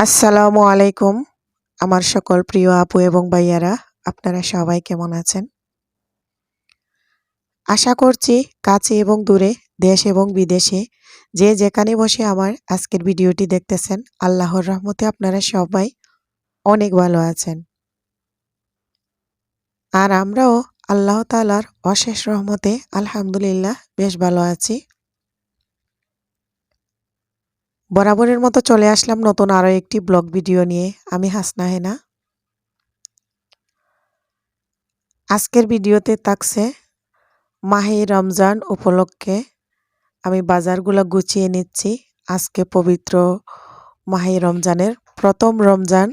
আসসালামু আলাইকুম আমার সকল প্রিয় আপু এবং ভাইয়ারা, আপনারা সবাই কেমন আছেন? আশা করছি কাছে এবং দূরে, দেশ এবং বিদেশে যে যেখানে বসে আমার আজকের ভিডিওটি দেখতেছেন, আল্লাহর রহমতে আপনারা সবাই অনেক ভালো আছেন। আর আমরাও আল্লাহ তাআলার অশেষ রহমতে আলহামদুলিল্লাহ বেশ ভালো আছি। বরাবরের মতো চলে আসলাম নতুন আরও একটি ব্লগ ভিডিও নিয়ে। আমি হাসনা হেনা। আজকের ভিডিওতে থাকছে মাহে রমজান উপলক্ষে আমি বাজারগুলো গুছিয়ে নিচ্ছি। আজকে পবিত্র মাহে রমজানের প্রথম রমজান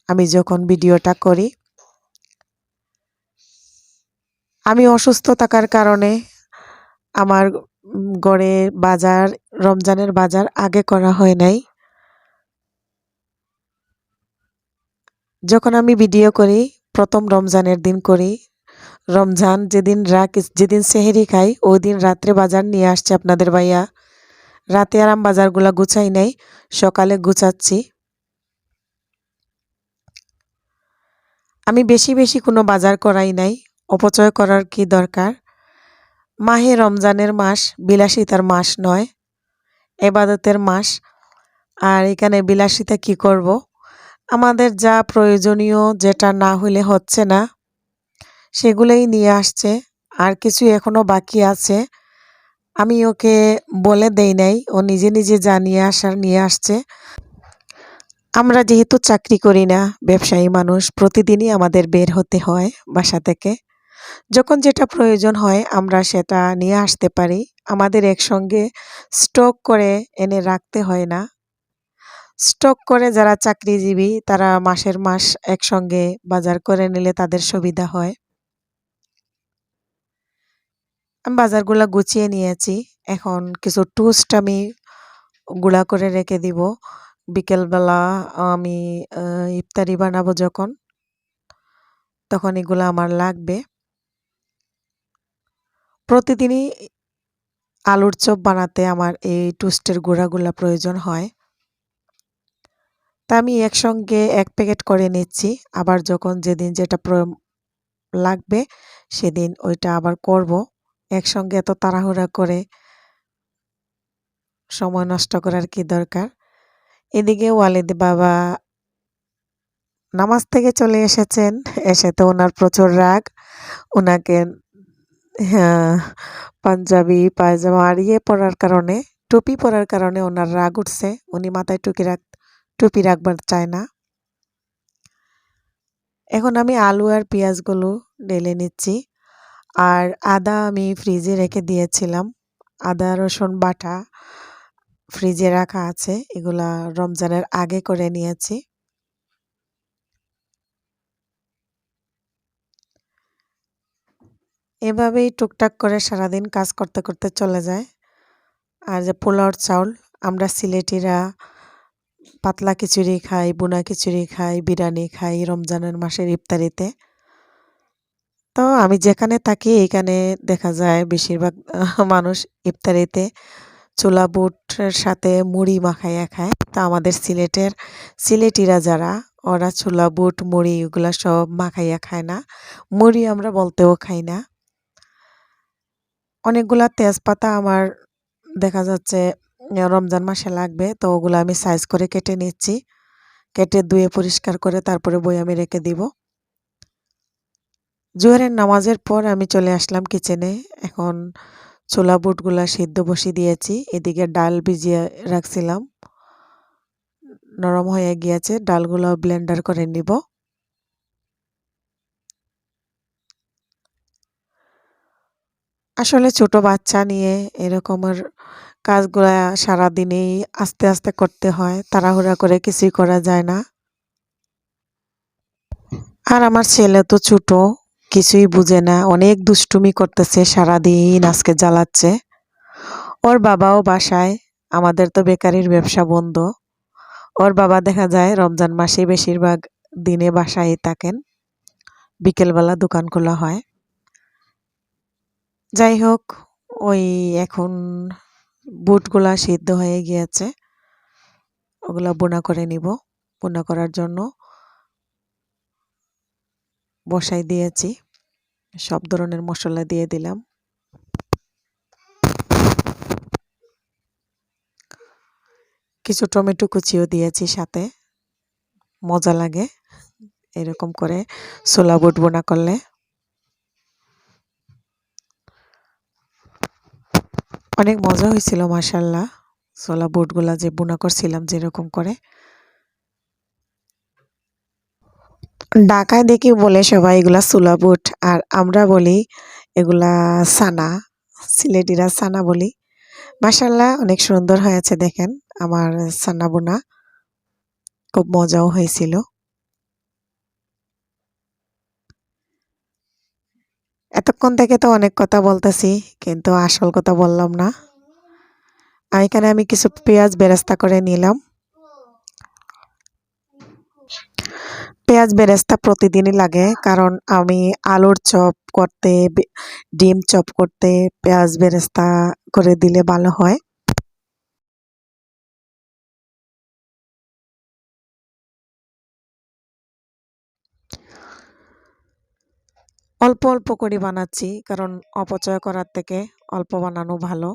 আমি যখন ভিডিওটা করি। আমি অসুস্থ থাকার কারণে আমার ঘরে রমজানের বাজার আগে করা হয় নাই। যখন আমি ভিডিও করি প্রথম রমজানের দিন করি। রমজান যেদিন সেহেরি খাই ওই দিন রাত্রে বাজার নিয়ে আসছে আপনাদের ভাইয়া। রাতে আরাম বাজারগুলা গুছাই নাই, সকালে গুছাচ্ছি। আমি বেশি বেশি কোনো বাজার করাই নাই, অপচয় করার কি দরকার। মাহে রমজানের মাস বিলাসিতার মাস নয়, ইবাদতের মাস। আর এখানে বিলাসিতা কি করব? আমাদের যা প্রয়োজনীয়, যেটা না হলে হচ্ছে না, সেগুলোই নিয়ে আসছে। আর কিছু এখনো বাকি আছে, আমি ওকে বলে দেই নাই, ও নিজে নিজে যা নিয়ে আসার নিয়ে আসছে। আমরা যেহেতু চাকরি করি না, ব্যবসায়ী মানুষ, প্রতিদিনই আমাদের বের হতে হয় বাসা থেকে। যখন যেটা প্রয়োজন হয় আমরা সেটা নিয়ে আসতে পারি। আমাদের একসঙ্গে স্টক করে এনে রাখতে হয় না। স্টক করে যারা চাকরিজীবী তারা মাসের মাস একসঙ্গে বাজার করে নিলে তাদের সুবিধা হয়। আমি বাজারগুলা গুছিয়ে নিয়েছি। এখন কিছু টোস্ট আমি গুঁড়া করে রেখে দিব। বিকেলবেলা আমি ইফতারি বানাবো যখন, তখন এগুলো আমার লাগবে। প্রতিদিনই আলুর চপ বানাতে আমার এই টোস্টের গুঁড়াগুলা প্রয়োজন হয়। তা আমি একসঙ্গে এক প্যাকেট করে নিচ্ছি। আবার যখন যেদিন যেটা লাগবে সেদিন ওইটা আবার করব। একসঙ্গে এত তাড়াহুড়া করে সময় নষ্ট করার কি দরকার। এদিকে ওয়ালিদ বাবা নামাজ থেকে চলে এসেছেন। এসে তো ওনার প্রচুর রাগ। ওনাকে হ্যাঁ, পাঞ্জাবি পায়জামা আর পরার কারণে, টুপি পরার কারণে ওনার রাগ উঠছে। উনি মাথায় টুপি রাখবার চায় না। এখন আমি আলু আর পেঁয়াজগুলো ঢেলে নিচ্ছি। আর আদা আমি ফ্রিজে রেখে দিয়েছিলাম। আদা রসুন বাটা ফ্রিজে রাখা আছে, এগুলা রমজানের আগে করে নিয়েছি। এভাবেই টুকটাক করে সারাদিন কাজ করতে করতে চলে যায়। আর যে পোলাওর চাউল, আমরা সিলেটিরা পাতলা খিচুড়ি খাই, বুনা খিচুড়ি খাই, বিরিয়ানি খাই রমজানের মাসের ইফতারিতে। তো আমি যেখানে থাকি এইখানে দেখা যায় বেশিরভাগ মানুষ ইফতারিতে ছোলা বুটের সাথে মুড়ি মাখাইয়া খায়। তা আমাদের সিলেটিরা যারা, ওরা ছোলা বুট মুড়ি এগুলা সব মাখাইয়া খায় না। মুড়ি আমরা বলতেও খাই না। অনেকগুলা তেজপাতা আমার দেখা যাচ্ছে রমজান মাসে লাগবে, তো ওগুলো আমি সাইজ করে কেটে নিচ্ছি। কেটে ধুয়ে পরিষ্কার করে তারপরে বয়ামে রেখে দিব। জোহরের নামাজের পর আমি চলে আসলাম কিচেনে। এখন ছোলা বুটগুলা সিদ্ধ বসিয়ে দিয়েছি। এদিকে ডাল ভিজিয়ে রাখছিলাম, নরম হয়ে গিয়েছে। ডালগুলো ব্লেন্ডার করে নিব। আসলে ছোট বাচ্চা নিয়ে এরকমের কাজগুলা সারাদিনেই আস্তে আস্তে করতে হয়, তাড়াহুড়া করে কিছুই করা যায় না। আর আমার ছেলে তো ছোট, কিছুই বুঝে না, অনেক দুষ্টুমি করতেছে, সারাদিন আজকে জ্বালাচ্ছে। ওর বাবাও বাসায়, আমাদের তো বেকারির ব্যবসা বন্ধ। ওর বাবা দেখা যায় রমজান মাসে বেশিরভাগ দিনে বাসায় থাকেন, বিকেলবেলা দোকান খোলা হয়। যাই হোক, ওই এখন বুটগুলা সিদ্ধ হয়ে গিয়েছে, ওগুলা বোনা করে নিব। ভুনা করার জন্য বসাই দিয়েছি। সব ধরনের মশলা দিয়ে দিলাম। কিছু টমেটো কুচিও দিয়েছি সাথে, মজা লাগে এরকম করে ছোলা বুট ভুনা করলে। অনেক মজা হয়েছিল মাশাআল্লাহ। ছোলা বুটগুলা যে ভুনা করছিলাম যেরকম করে। ঢাকায় দেখি বলে সবাই এগুলা ছোলা বুট, আর আমরা বলি এগুলা সানা, সিলেটিরা সানা বলি। মাশাআল্লাহ অনেক সুন্দর হয়েছে দেখেন আমার সানা ভুনা, খুব মজাও হয়েছিল। এতক্ষণ থেকে তো অনেক কথা বলতেছি, কিন্তু আসল কথা বললাম না। আর এখানে আমি কিছু পেঁয়াজ বেরেস্তা করে নিলাম। পেঁয়াজ বেরেস্তা প্রতিদিনই লাগে, কারণ আমি আলুর চপ করতে, ডিম চপ করতে পেঁয়াজ বেরেস্তা করে দিলে ভালো হয়। অল্প অল্প করে বানাচ্ছি, কারণ অপচয় করার থেকে অল্প বানানো ভালো।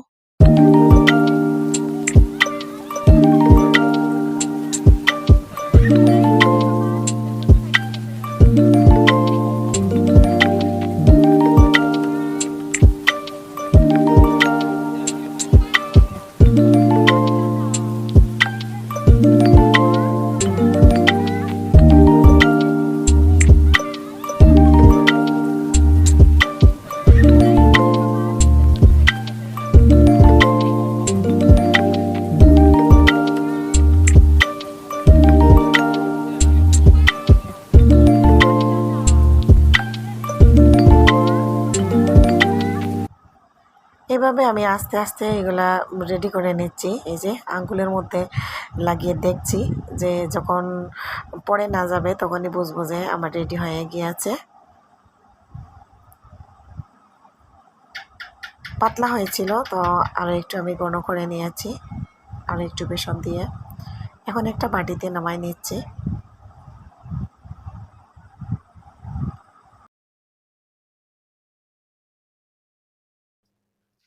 এভাবে আমি আস্তে আস্তে এগুলা রেডি করে নিচ্ছি। এই যে আঙ্গুলের মধ্যে লাগিয়ে দেখছি, যে যখন পড়ে না যাবে তখনই বুঝবো যে আমার রেডি হয়ে গিয়েছে। পাতলা হয়েছিল তো আরও একটু আমি ঘন করে নিয়েছি, আরও একটু বেসন দিয়ে। এখন একটা বাটিতে নামাই নিচ্ছি।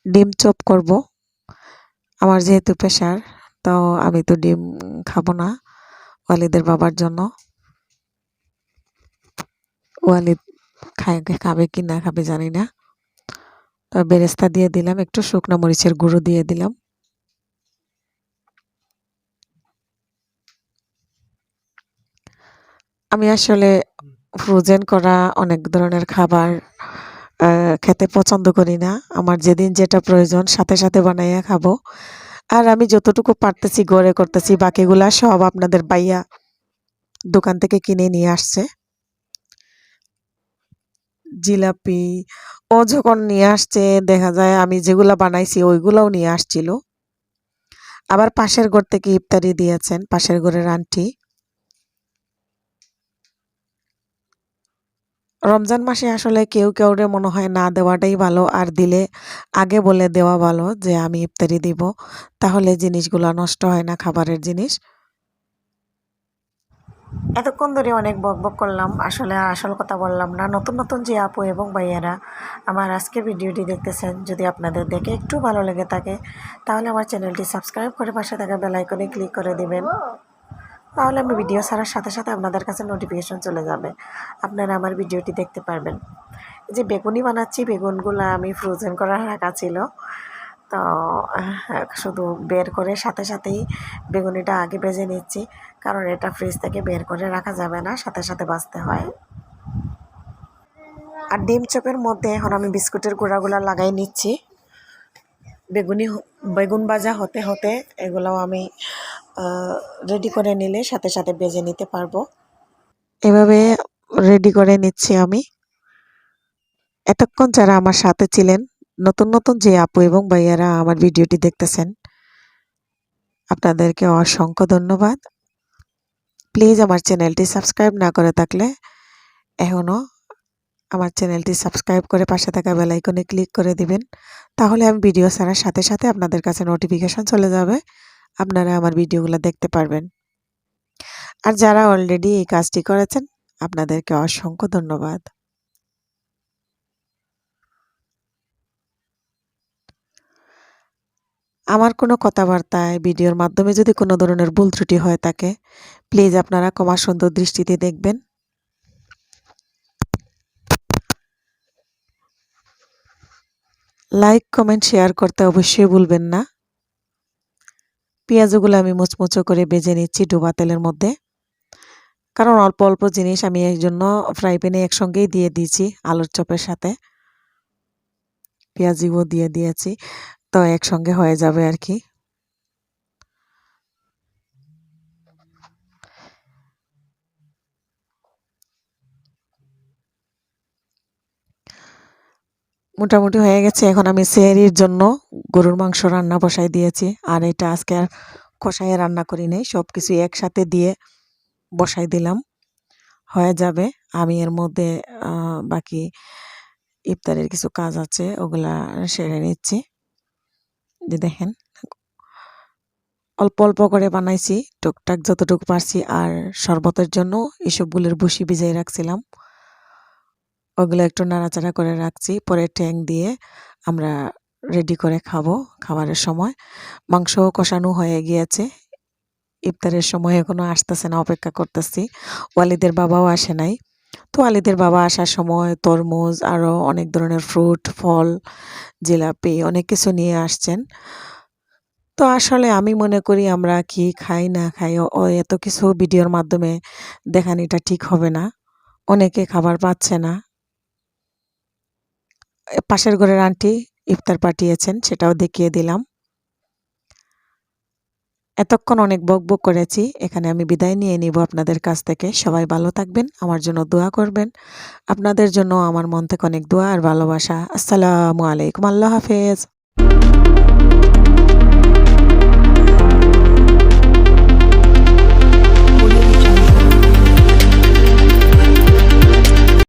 ডিম চপ করব, আমার যেহেতু প্রেশার, তো আমি তো ডিম খাবো না। ওয়ালিদের বাবার জন্য, ওয়ালিদ খাবে কি না খাবে জানি না। তো বেরেস্তা দিয়ে দিলাম, একটু শুকনো মরিচের গুঁড়ো দিয়ে দিলাম। আমি আসলে ফ্রোজেন করা অনেক ধরনের খাবার খেতে পছন্দ করি না। আমার যেদিন যেটা প্রয়োজন সাথে সাথে বানাইয়া খাবো। আর আমি যতটুকু পারতেছি ঘরে করতেছি, বাকিগুলা সব আপনাদের বাইয়া দোকান থেকে কিনে নিয়ে আসছে। জিলাপি ও যখন নিয়ে আসছে, দেখা যায় আমি যেগুলা বানাইছি ওইগুলাও নিয়ে আসছিল। আবার পাশের ঘর থেকে ইফতারি দিয়েছেন, পাশের ঘরের আন্টি। রমজান মাসে আসলে কেউ কেউরে মনে হয় না দেওয়াটাই ভালো, আর দিলে আগে বলে দেওয়া ভালো যে আমি ইফতারি দিব, তাহলে জিনিসগুলো নষ্ট হয় না, খাবারের জিনিস। এতক্ষণ ধরে অনেক বকবক করলাম, আসলে আসল কথা বললাম না। নতুন নতুন যে আপু এবং ভাইয়েরা আমার আজকের ভিডিওটি দেখতেছেন, যদি আপনাদের দেখে একটু ভালো লেগে থাকে তাহলে আমার চ্যানেলটি সাবস্ক্রাইব করে পাশে থাকা বেল আইকনে ক্লিক করে দিবেন। তাহলে আমি ভিডিও ছাড়ার সাথে সাথে আপনাদের কাছে নোটিফিকেশন চলে যাবে, আপনারা আমার ভিডিওটি দেখতে পারবেন। যে বেগুনি বানাচ্ছি, বেগুনগুলো আমি ফ্রোজেন করা রাখা ছিল, তো শুধু বের করে সাথে সাথেই বেগুনিটা আগে ভেজে নিচ্ছি, কারণ এটা ফ্রিজ থেকে বের করে রাখা যাবে না, সাথে সাথে ভাজতে হয়। আর ডিম চপের মধ্যে এখন আমি বিস্কুটের গুঁড়াগুলো লাগাই নিচ্ছি। বেগুন ভাজা হতে হতে এগুলোও আমি রেডি করে নিলে সাথে সাথে ভেজে নিতে পারবো। এভাবে রেডি করে নিচ্ছি আমি। এতক্ষণ যারা আমার সাথে ছিলেন, নতুন নতুন যে আপু এবং ভাইয়ারা আমার ভিডিওটি দেখতেছেন, আপনাদেরকে অসংখ্য ধন্যবাদ। প্লিজ আমার চ্যানেলটি সাবস্ক্রাইব না করে থাকলে এখনও আমার চ্যানেলটি সাবস্ক্রাইব করে পাশে থাকা বেল আইকনে ক্লিক করে দিবেন, তাহলে আমি ভিডিও ছাড়ার সাথে সাথে আপনাদের কাছে নোটিফিকেশন চলে যাবে, আপনারা আমার ভিডিওগুলো দেখতে পারবেন। আর যারা অলরেডি এই কাজটি করেছেন আপনাদেরকে অসংখ্য ধন্যবাদ। আমার কোনো কথাবার্তায় ভিডিওর মাধ্যমে যদি কোনো ধরনের ভুল ত্রুটি হয়ে থাকে প্লিজ আপনারা ক্ষমা সুন্দর দৃষ্টিতে দেখবেন। লাইক কমেন্ট শেয়ার করতে অবশ্যই ভুলবেন না। পেঁয়াজগুলো আমি মুচমুচো করে ভেজে নিচ্ছি ডুবা তেলের মধ্যে, কারণ অল্প অল্প জিনিস আমি এই জন্য ফ্রাই প্যানে একসঙ্গেই দিয়ে দিয়েছি আলুর চপের সাথে। পেঁয়াজিও দিয়ে দিয়েছি, তো একসঙ্গে হয়ে যাবে আর কি। মোটামুটি হয়ে গেছে। এখন আমি সেহরির জন্য গরুর মাংস রান্না বসাই দিয়েছি। আর এটা আজকে আর কষাইয়ে রান্না করি নাই, সব কিছু একসাথে দিয়ে বসাই দিলাম, হয়ে যাবে। আমি এর মধ্যে বাকি ইফতারের কিছু কাজ আছে ওগুলা সেরে নিচ্ছি। যে দেখেন অল্প অল্প করে বানাইছি, টুকটাক যতটুকু পারছি। আর শরবতের জন্য এসবগুলোর বসি ভিজিয়ে রাখছিলাম, ওগুলো একটু নাড়াচাড়া করে রাখছি। পরে ট্যাং দিয়ে আমরা রেডি করে খাবো খাবারের সময়। মাংস কষানো হয়ে গিয়েছে, ইফতারের সময় এখনো আসতেছে না, অপেক্ষা করতেছি। ওয়ালিদের বাবাও আসে নাই, তো ওয়ালিদের বাবা আসার সময় তরমুজ আরও অনেক ধরনের ফ্রুট, ফল, জিলাপি অনেক কিছু নিয়ে আসছেন। তো আসলে আমি মনে করি আমরা কি খাই না খাই ও এত কিছু ভিডিওর মাধ্যমে দেখানিটা ঠিক হবে না। অনেকে খাবার পাচ্ছে না। পাশের ঘরের আন্টি ইফতার পাঠিয়েছেন, সেটাও দেখিয়ে দিলাম। এতক্ষণ অনেক বকবক করেছি, এখানে আমি বিদায় নিয়ে নিব আপনাদের কাছ থেকে। সবাই ভালো থাকবেন, আমার জন্য দোয়া করবেন। আপনাদের জন্য আমার মন থেকে অনেক দোয়া আর ভালোবাসা। আসসালামু আলাইকুম, আল্লাহ হাফেজ।